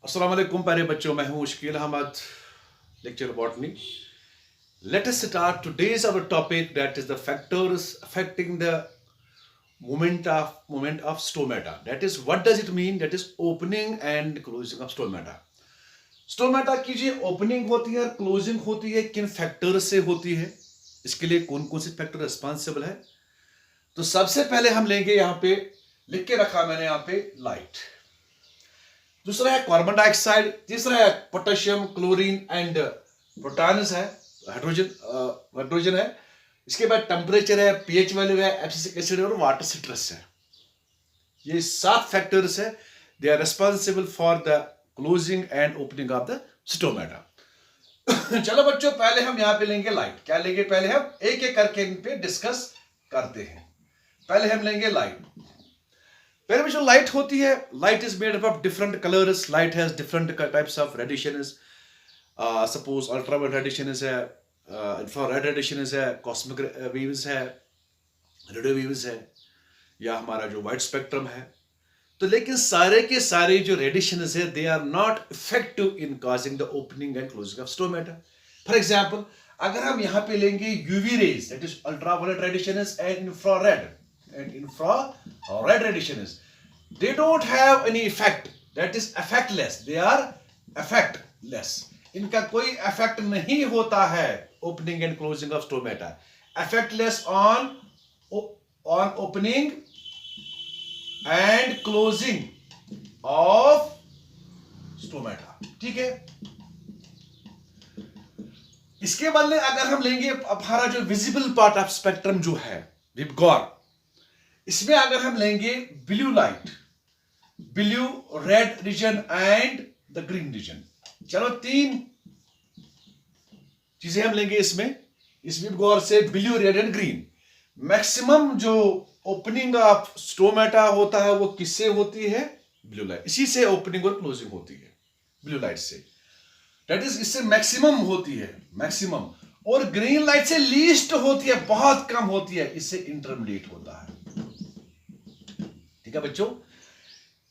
अस्सलाम वालेकुम प्यारे बच्चों, मैं हूं Shakeel Ahmad, lecture botany. Let us start today's our topic, that is the factors affecting the movement of stomata. That is, what does it mean? That is opening and closing of stomata. Stomata की जो opening होती है और closing होती है किन factor से होती है, इसके लिए कौन कौन से फैक्टर रिस्पॉन्सिबल है. तो सबसे पहले हम लेंगे, यहाँ पे लिख के रखा मैंने यहाँ पे लाइट, दूसरा है कार्बन डाइऑक्साइड, तीसरा है पोटेशियम, क्लोरीन एंड प्रोटॉन्स है, हाइड्रोजन है. इसके बाद टेम्परेचर है, पीएच वैल्यू है, एब्सिसिक एसिड और वाटर स्ट्रेस है. ये 7 फैक्टर्स है. They are responsible for the closing and opening of the stomata. चलो बच्चों, पहले हम यहाँ पे लेंगे लाइट. क्या लेंगे? पहले हम एक एक करके इन पे डिस्कस करते हैं. पहले हम लेंगे लाइट. पहले में जो लाइट होती है, light is made up of different colours. Light has different types of radiations. Suppose ultraviolet radiations है, इंफ्रारेड रेडिएशंस है, कॉस्मिक वेव्स है, रेडियो वेव्स है, या हमारा जो वाइट स्पेक्ट्रम है. तो लेकिन सारे के सारे जो रेडिएशंस है, they are not effective in causing the opening and closing of stomata. For example, अगर हम यहाँ पे लेंगे UV rays, that is ultraviolet radiations and infrared radiations, they don't have any effect, that is effectless, they are effectless. इनका कोई effect नहीं होता है opening and closing of stomata. Effectless on opening and closing of stomata. ठीक है. इसके बदले अगर हम लेंगे हमारा जो विजिबल पार्ट ऑफ स्पेक्ट्रम जो है, विबगॉर, इसमें अगर हम लेंगे blue light, blue, red region and the green region. चलो 3 चीजें हम लेंगे इसमें, इस विबगॉर से, blue, red and green. Maximum जो ओपनिंग ऑफ स्टोमेटा होता है वो किससे होती है? Blue light. इसी से ओपनिंग और क्लोजिंग होती है, ब्लू लाइट से. दैट इज, इससे मैक्सिमम होती है, मैक्सिमम. और ग्रीन लाइट से लीस्ट होती है, बहुत कम होती है, इससे इंटरमीडिएट होता है. ठीक है बच्चों.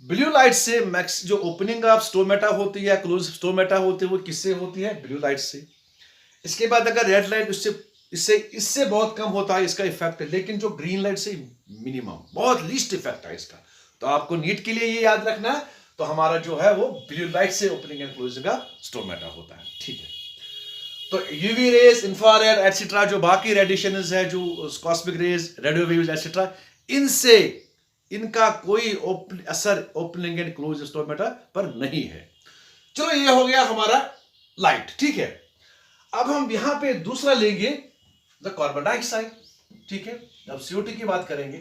ब्लू लाइट से मैक्स जो ओपनिंग ऑफ स्टोमेटा होती है, क्लोज स्टोमेटा होती है, वो किससे होती है? ब्लू लाइट से. इसके बाद अगर रेड लाइट, इससे बहुत कम होता है इसका इफेक्ट, लेकिन जो ग्रीन लाइट से मिनिमम, बहुत लीस्ट इफेक्ट है इसका. तो आपको नीट के लिए ये याद रखना है. तो हमारा जो है वो ब्लू लाइट से ओपनिंग एंड क्लोजिंग का स्टोमेटा होता है. ठीक है. तो यूवी रेज, इंफ्रारेड एटसेट्रा, जो बाकी रेडिएशंस है, जो cosmic rays, radio waves etcetera, इनसे इनका कोई असर ओपनिंग एंड क्लोज स्टोमेटा पर नहीं है. चलो, ये हो गया हमारा लाइट. ठीक है. अब हम यहां पे दूसरा लेंगे द कार्बन डाइऑक्साइड. ठीक है. अब CO2 की बात करेंगे.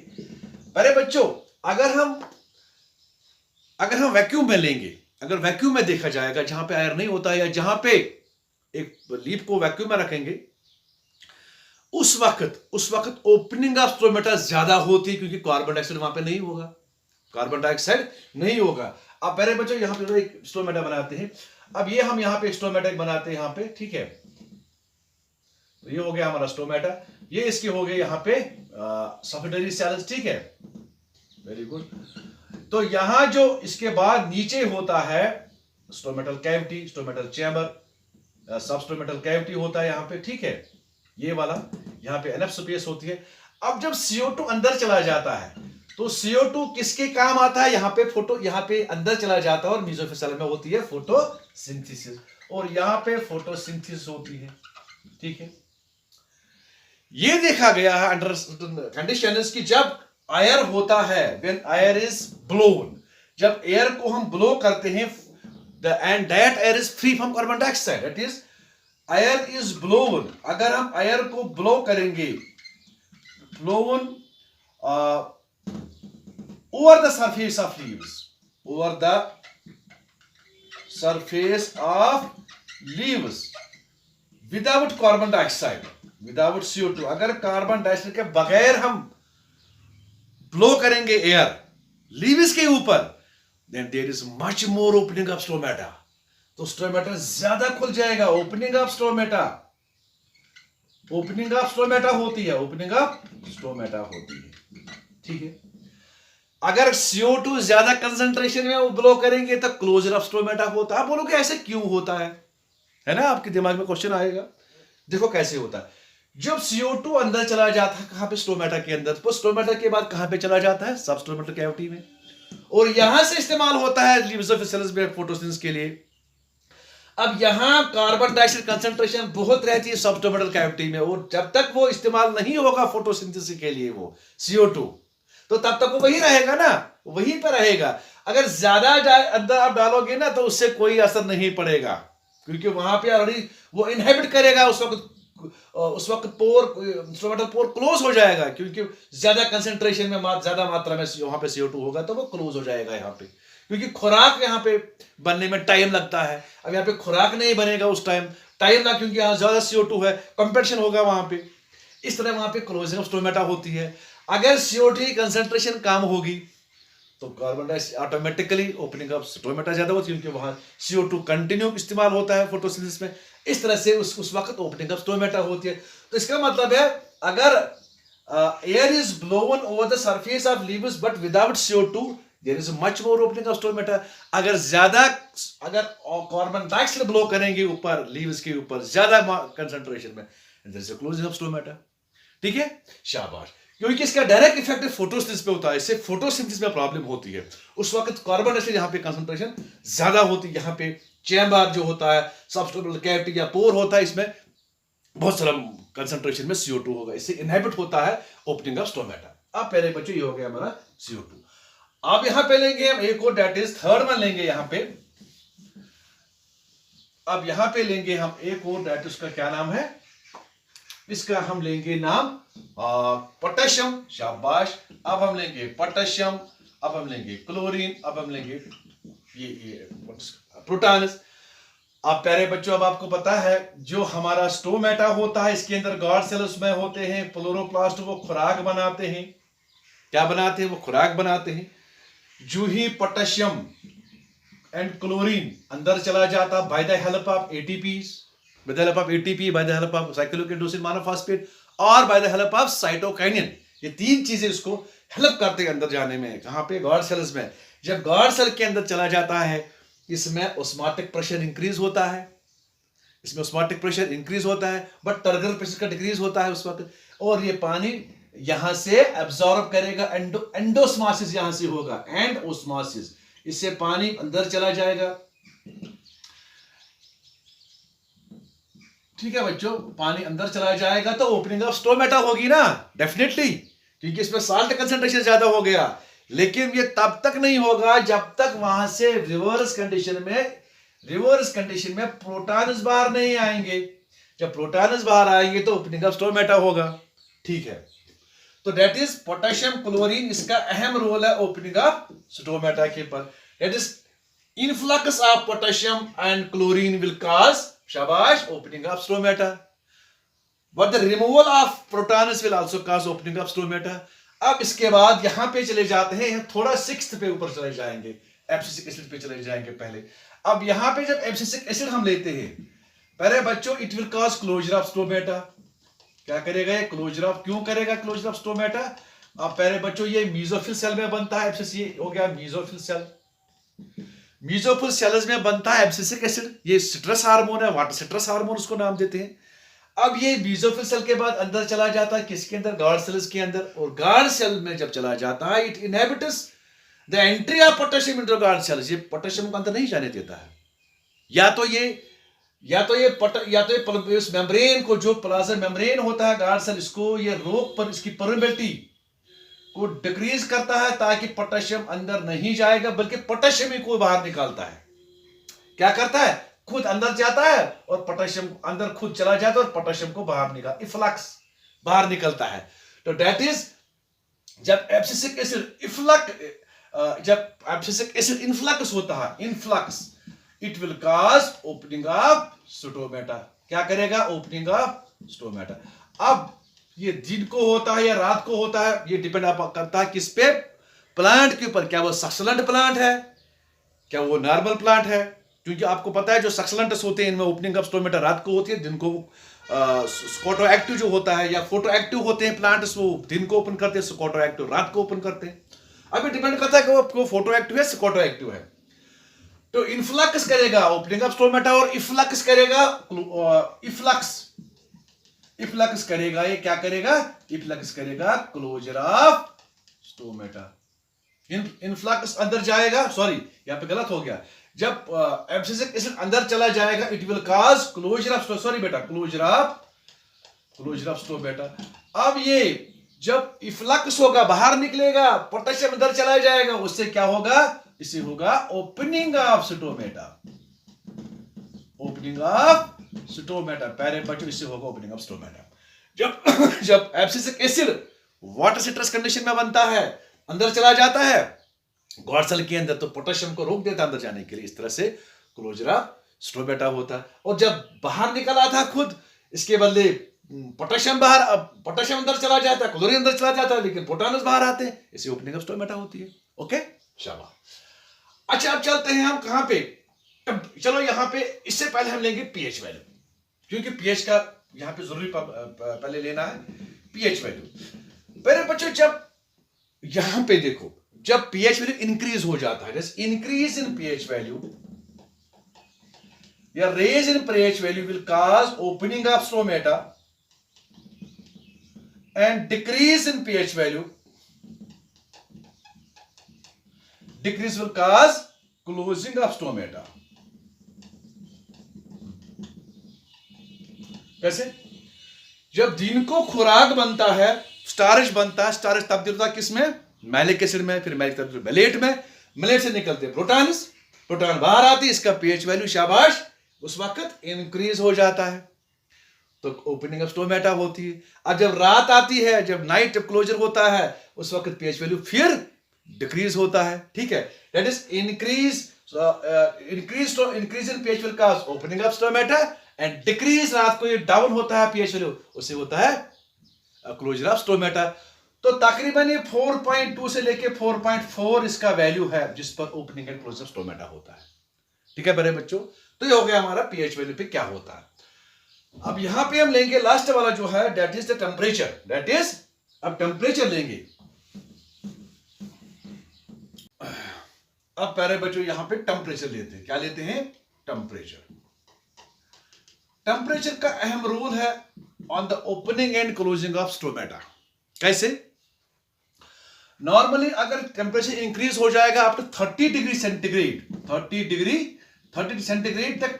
पहले बच्चों, अगर हम वैक्यूम में लेंगे, अगर वैक्यूम में देखा जाएगा, जहां पे एयर नहीं होता है, या जहां पे एक लीप को वैक्यूम में रखेंगे, उस वक्त ओपनिंग ऑफ स्टोमेटा ज्यादा होती, क्योंकि कार्बन डाइऑक्साइड वहां पे नहीं होगा, कार्बन डाइऑक्साइड नहीं होगा. अब पहले बच्चों यहां पे एक स्टोमेटा बनाते हैं. अब ये हम यहां पे स्टोमेटा बनाते हैं यहां पे. ठीक है. तो ये हो गया हमारा स्टोमेटा. ये इसके हो गए यहां पे सफेदरी सेल्स. ठीक है. Very good. तो यहां जो इसके बाद नीचे होता है stomatal cavity, stomatal chamber, substomatal cavity होता है यहां पे. ठीक है. ये वाला यहां पे एनफ स्पेस होती है. अब जब CO2 अंदर चला जाता है, तो CO2 किसके काम आता है? यहां पे अंदर चला जाता है, और मेसोफिल में होती है फोटोसिंथेसिस, और यहां पे फोटोसिंथेसिस होती है. ठीक है. ये देखा गया है अंडर कंडीशंस की जब एयर होता है, व्हेन एयर इज ब्लोन, जब एयर को हम ब्लो करते हैं, and that air is free from carbon dioxide, that is air is blown. अगर हम एयर को ब्लो करेंगे, blown over the surface of leaves, over the surface of leaves, without carbon dioxide, without CO2, अगर carbon dioxide के बगैर हम blow करेंगे air leaves के ऊपर, then there is much more opening of stomata. तो स्टोमेटा ज्यादा खुल जाएगा. ओपनिंग ऑफ स्टोमेटा होती है, ओपनिंग ऑफ स्टोमेटा होती है. ठीक है. अगर CO2 ज्यादा कंसंट्रेशन में वो ब्लो करेंगे तो क्लोजर ऑफ स्टोमेटा होता है। आप बोलोगे ऐसे क्यों होता है ना, आपके दिमाग में क्वेश्चन आएगा। देखो कैसे होता है, जब CO2 अंदर चला जाता है कहां पे, स्टोमेटा के अंदर, तो स्टोमेटा के बाद कहां पे चला जाता है, सब स्टोमेटल कैविटी में, और यहां से इस्तेमाल होता है लीव्स ऑफ सेल्स में फोटोसिंथेसिस के लिए। अब यहां कार्बन डाइऑक्साइड कंसंट्रेशन बहुत रहती है सब स्टोमेटल कैविटी में, और जब तक वो इस्तेमाल नहीं होगा फोटोसिंथेसिस के लिए वो CO2, तो तब तक वो वही रहेगा ना, वहीं पर रहेगा। अगर ज्यादा अंदर आप डालोगे ना तो उससे कोई असर नहीं पड़ेगा, क्योंकि वहां पे ऑलरेडी वो इनहेबिट करेगा। उस वक्त पोर, स्टोमेटल पोर क्लोज हो जाएगा, क्योंकि ज्यादा कंसंट्रेशन में ज्यादा मात्रा में वहां पे CO2 होगा तो वो क्लोज हो जाएगा यहाँ पे, क्योंकि खुराक यहाँ पे बनने में टाइम लगता है। अब यहाँ पे खुराक नहीं बनेगा उस टाइम ना, क्योंकि यहाँ ज्यादा CO2 है, कंपेटिशन होगा वहां पे। इस तरह वहां पे क्लोजिंग ऑफ स्टोमेटा होती है। अगर CO2 की कंसंट्रेशन कम होगी तो carbon dioxide automatically opening of stomata ज्यादा होती है, क्योंकि वहां CO2 कंटिन्यू इस्तेमाल होता है फोटोसिंथेसिस में। इस तरह से उस वक्त ओपनिंग ऑफ स्टोमेटा होती है। तो इसका मतलब है, अगर air is blown over the surface of leaves but without CO2 there is much more opening of stomata. अगर कार्बन डाइऑक्साइड ब्लो करेंगे ऊपर लीव्स के ऊपर ज्यादा कंसंट्रेशन में, there is a closing of stomata. ठीक है, शाबाश। क्योंकि इसका डायरेक्ट इफेक्ट फोटोसिंथेसिस पे होता है, इससे फोटोसिंथेसिस में प्रॉब्लम होती है। उस वक्त कार्बन डाइऑक्साइड यहाँ पे कंसंट्रेशन ज्यादा होती है, यहाँ पे चैम्बर जो होता है, सबस्टोमेटल कैविटी या पोर होता है, इसमें बहुत सारा कंसंट्रेशन में CO2 होगा, इससे इनहिबिट होता है ओपनिंग ऑफ स्टोमेटा। अब पहले बच्चों ये हो गया हमारा CO2। अब यहां पे लेंगे हम एक और, डेट इज थर्ड वन लेंगे यहां पे। अब यहां पे लेंगे हम एक और, डेट उसका क्या नाम है, इसका हम लेंगे नाम पोटेशियम। शाबाश। अब हम लेंगे पोटेशियम, अब हम लेंगे क्लोरीन, अब हम लेंगे ये प्रोटॉन्स। अब प्यारे बच्चों, अब आपको पता है जो हमारा स्टोमेटा होता है, इसके अंदर गार्ड सेल उसमें होते हैं, फ्लोरोप्लास्ट, वो खुराक बनाते हैं। क्या बनाते हैं, वो खुराक बनाते हैं। जो ही पोटेशियम एंड क्लोरीन अंदर चला जाता by the help of ATPs, by the help of ATP, by the help of cyclocytosine monophosphate और by the help of cytokinin, ये तीन चीजें इसको हेल्प करते हैं अंदर जाने में। कहां पे, गार्ड सेल्स में। जब गार्ड सेल के अंदर चला जाता है, इसमें ऑस्मोटिक प्रेशर इंक्रीज होता है, इसमें ऑस्मोटिक प्रेशर इंक्रीज होता है, बट टर्गरल प्रेशर का डिक्रीज होता है उस वक्त, और ये पानी यहां से एब्जॉर्ब करेगा, एंडोस्मोसिस यहां से होगा, एंडोस्मोसिस, इससे पानी अंदर चला जाएगा। ठीक है बच्चों, पानी अंदर चला जाएगा तो ओपनिंग ऑफ स्टोमेटा होगी ना, डेफिनेटली, क्योंकि इसमें साल्ट कंसंट्रेशन ज्यादा हो गया। लेकिन ये तब तक नहीं होगा जब तक वहां से रिवर्स कंडीशन में प्रोटॉन्स बाहर नहीं आएंगे। जब प्रोटॉन्स बाहर आएंगे तो ओपनिंग ऑफ स्टोमेटा होगा। ठीक है, तो दैट इज पोटेशियम क्लोरीन, इसका अहम रोल है ओपनिंग ऑफ स्टोमेटा के पर। That is influx of potassium and chlorine will cause, शाबाश, opening of stomata, but the removal of protons will also cause opening of stomata। अब इसके बाद यहां पे चले जाते हैं, थोड़ा 6th पे ऊपर चले जाएंगे, एब्सिसिक एसिड पे चले जाएंगे पहले। अब यहां पे जब एब्सिसिक एसिड हम लेते हैं, पहले बच्चों it will cause closure of stomata. क्या करेगा ये, क्लोजर ऑफ, क्यों करेगा क्लोजर ऑफ स्टोमेटा? अब पहले बच्चों ये मेसोफिल सेल में बनता है एब्सिस, ये हो गया मेसोफिल सेल। मेसोफिल सेल्स में बनता है एब्सिसिक एसिड, ये सिट्रस हार्मोन है, वाटर सिट्रस हार्मोन उसको नाम देते हैं। अब ये मेसोफिल सेल के बाद अंदर चला जाता है, किसके अंदर, गार्ड सेल्स के अंदर, और गार्ड सेल में जब चला जाता है, it inhibits the entry of potassium into guard cells, ये पोटेशियम को अंदर नहीं जाने देता है। या तो ये इस मेम्ब्रेन को, जो प्लाज्मा मेम्ब्रेन होता है गार्ड सेल, इसको ये रोक पर, इसकी परमेबिलिटी को डिक्रीज करता है, ताकि पोटेशियम अंदर नहीं जाएगा, बल्कि पोटेशियम ही को बाहर निकालता है। क्या करता है, खुद अंदर जाता है और पोटेशियम अंदर खुद चला जाता है और पोटेशियम को बाहर निकाल, इफ्लक्स, बाहर निकलता है। तो दैट इज, जब एब्सिसिक एसिड इनफ्लक्स होता है, influx, it will cause opening of stomata. क्या करेगा, ओपनिंग ऑफ स्टोमेटा। अब ये दिन को होता है या रात को होता है, ये डिपेंड करता है किस पे, प्लांट के ऊपर। क्या वो सक्सलेंट प्लांट है, क्या वो नॉर्मल प्लांट है? क्योंकि आपको पता है जो सक्सलेंट्स होते हैं इनमें ओपनिंग ऑफ स्टोमेटा रात को होती है, दिन को स्कोटो एक्टिव जो होता है या फोटो एक्टिव होते हैं प्लांट्स, वो दिन को ओपन करते हैं, स्कोटो एक्टिव रात को ओपन करते हैं। अब ये डिपेंड करता है कि वो फोटो एक्टिव है सिकोटो एक्टिव है। तो इन्फ्लक्स करेगा ओपनिंग ऑफ स्टोमेटा और इफ्लक्स करेगा इफ्लक्स करेगा, ये क्या करेगा, इफ्लक्स करेगा क्लोजर ऑफ स्टोमेटा। इनफ्लक्स अंदर जाएगा, सॉरी यहां पे गलत हो गया, जब एब्सिसिक एसिड अंदर चला जाएगा it will cause closure of, sorry बेटा, क्लोजर ऑफ स्टोमेटा। अब ये जब इफ्लक्स होगा बाहर निकलेगा, पोटेशियम अंदर चला जाएगा, उससे क्या होगा, इससे होगा opening of stomata, opening of stomata. पहले बच्चों इससे होगा ओपनिंग ऑफ स्टोमेटा। जब abscisic acid water citrus condition में बनता है, अंदर चला जाता है गॉड सेल के अंदर, तो पोटेशियम को रोक देता है अंदर जाने के लिए, इस तरह से क्लोजर ऑफ स्टोमेटा होता है। और जब बाहर निकला था खुद, इसके बदले पोटेशियम अंदर चला जाता है, क्लोरीन अंदर चला जाता है, लेकिन प्रोटॉन्स बाहर आते हैं, इसे ओपनिंग ऑफ स्टोमेटा होती है। ओके, शाबाश। अच्छा, अब चलते हैं हम कहां पे, चलो यहां पे इससे पहले हम लेंगे पीएच वैल्यू, क्योंकि पीएच का यहां पे जरूरी पहले लेना है पीएच वैल्यू। पहले बच्चों जब यहां पे देखो, जब पीएच वैल्यू इंक्रीज हो जाता है, जैसे इंक्रीज इन पीएच वैल्यू या raise in pH value will cause opening of stomata and decrease in pH value, decrease will cause closing of stomata. कैसे, जब दिन को खुराक बनता है, स्टार्च बनता है, स्टार्च तब्दील होता है किसमें, मैलिक एसिड में, फिर मैलिक तब्दील मैलेट में, मैलेट से निकलते हैं प्रोटॉन्स, प्रोटॉन बाहर आती है, इसका पीएच वैल्यू शाबाश उस वक्त इंक्रीज हो जाता है, तो ओपनिंग ऑफ स्टोमेटा होती है। अब जब रात आती है, जब नाइट जब क्लोजर होता है, उस वक्त पीएच वैल्यू फिर डिक्रीज होता है। ठीक है, that is increase in pH value का opening of stomata and decrease, रात को ये डाउन होता है पीएच वैल्यू, उससे होता है क्लोजर ऑफ स्टोमेटा। तो तकरीबन ये 4.2 से लेके 4.4 इसका वैल्यू है जिस पर ओपनिंग एंड क्लोजर स्टोमेटा होता है। ठीक है बड़े बच्चों, तो ये हो गया हमारा पीएच वैल्यू पे क्या होता है। अब यहां पे हम लेंगे लास्ट वाला जो है, that is the temperature, that is, अब टेम्परेचर लेंगे। अब प्यारे बच्चों यहां पे टेम्परेचर लेते हैं, क्या लेते हैं, टेम्परेचर। टेम्परेचर का अहम रोल है on the opening and closing of stomata. कैसे, नॉर्मली अगर टेम्परेचर इंक्रीज हो जाएगा आप 30 डिग्री सेंटीग्रेड तक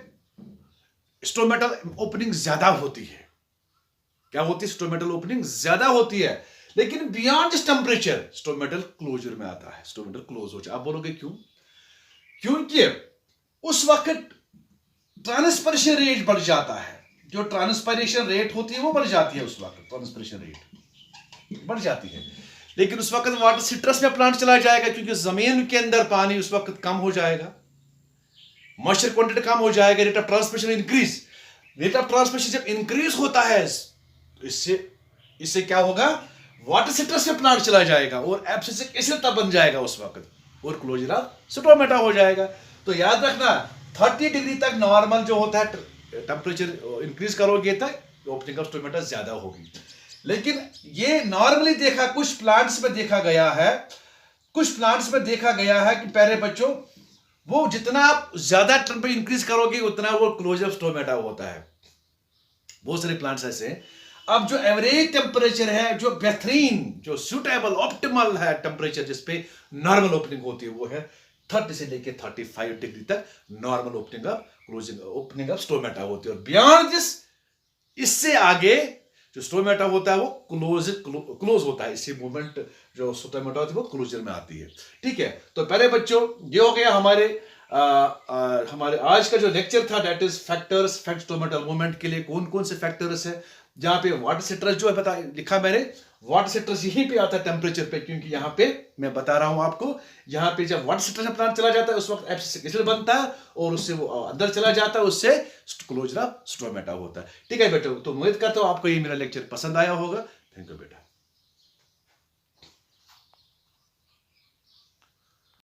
स्टोमेटल ओपनिंग ज्यादा होती है। क्या होती है, स्टोमेटल ओपनिंग ज्यादा होती है, लेकिन beyond this temperature stomatal closure में आता है, स्टोमेटल क्लोज हो जाए। आप बोलोगे क्यों, क्योंकि उस वक्त ट्रांसपिरेशन रेट बढ़ जाता है, जो ट्रांसपिरेशन रेट होती है वो बढ़ जाती है, उस वक्त ट्रांसपिरेशन रेट बढ़ जाती है। लेकिन उस वक्त वाटर सिट्रस में प्लांट चला जाएगा, क्योंकि जमीन के अंदर पानी उस वक्त कम हो जाएगा, मॉइस्चर क्वांटिटी कम हो जाएगा, rate of transpiration increase. Rate of transpiration जब इंक्रीज होता है तो इससे क्या होगा, वाटर सिट्रस में प्लांट चला जाएगा और एब्सिसिक एसिड तब बन जाएगा उस वक्त, और क्लोजर ऑफ स्टोमेटा हो जाएगा। तो याद रखना 30 डिग्री तक नॉर्मल जो होता है टेम्परेचर इंक्रीज करोगे तक ओपनिंग ऑफ स्टोमेटा ज्यादा होगी। लेकिन ये नॉर्मली देखा, कुछ प्लांट्स में देखा गया है कि प्यारे बच्चों वो जितना आप ज्यादा टेम्परेचर इंक्रीज करोगे उतना वो क्लोजर ऑफ स्टोमेटा होता है। बहुत सारे प्लांट्स ऐसे हैं। अब जो एवरेज टेम्परेचर है, जो बेहतरीन, जो सुटेबल ऑप्टिमल है टेम्परेचर जिसपे नॉर्मल ओपनिंग होती है, वो है 30 से लेके 35 डिग्री तक नॉर्मल ओपनिंग ऑफ स्टोमेटा होती है। और बियॉन्ड दिस, इससे आगे जो स्टोमेटा होता है वो क्लोज होता है, इससे मूवमेंट जो स्टोमेटा होती है वो क्लोजर में आती है। ठीक है, तो पहले बच्चों ये हो गया हमारे आज का जो लेक्चर था, that is factors fact stomatal movement के लिए कौन कौन से फैक्टर्स है। जहां पे वाटर सिट्रस जो है बता लिखा मैंने, वाटर सिट्रस यहीं पे आता है टेम्परेचर पे, क्योंकि यहाँ पे मैं बता रहा हूं आपको, यहाँ पे जब वाटर सिट्रस में प्लांट चला जाता है उस वक्त एब्सिसिक एसिड बनता है और उससे वो अंदर चला जाता है, उससे क्लोजर ऑफ स्टोमेटा होता है। ठीक है बेटा, तो उम्मीद करता हूं आपको ये मेरा लेक्चर पसंद आया होगा। थैंक यू बेटा।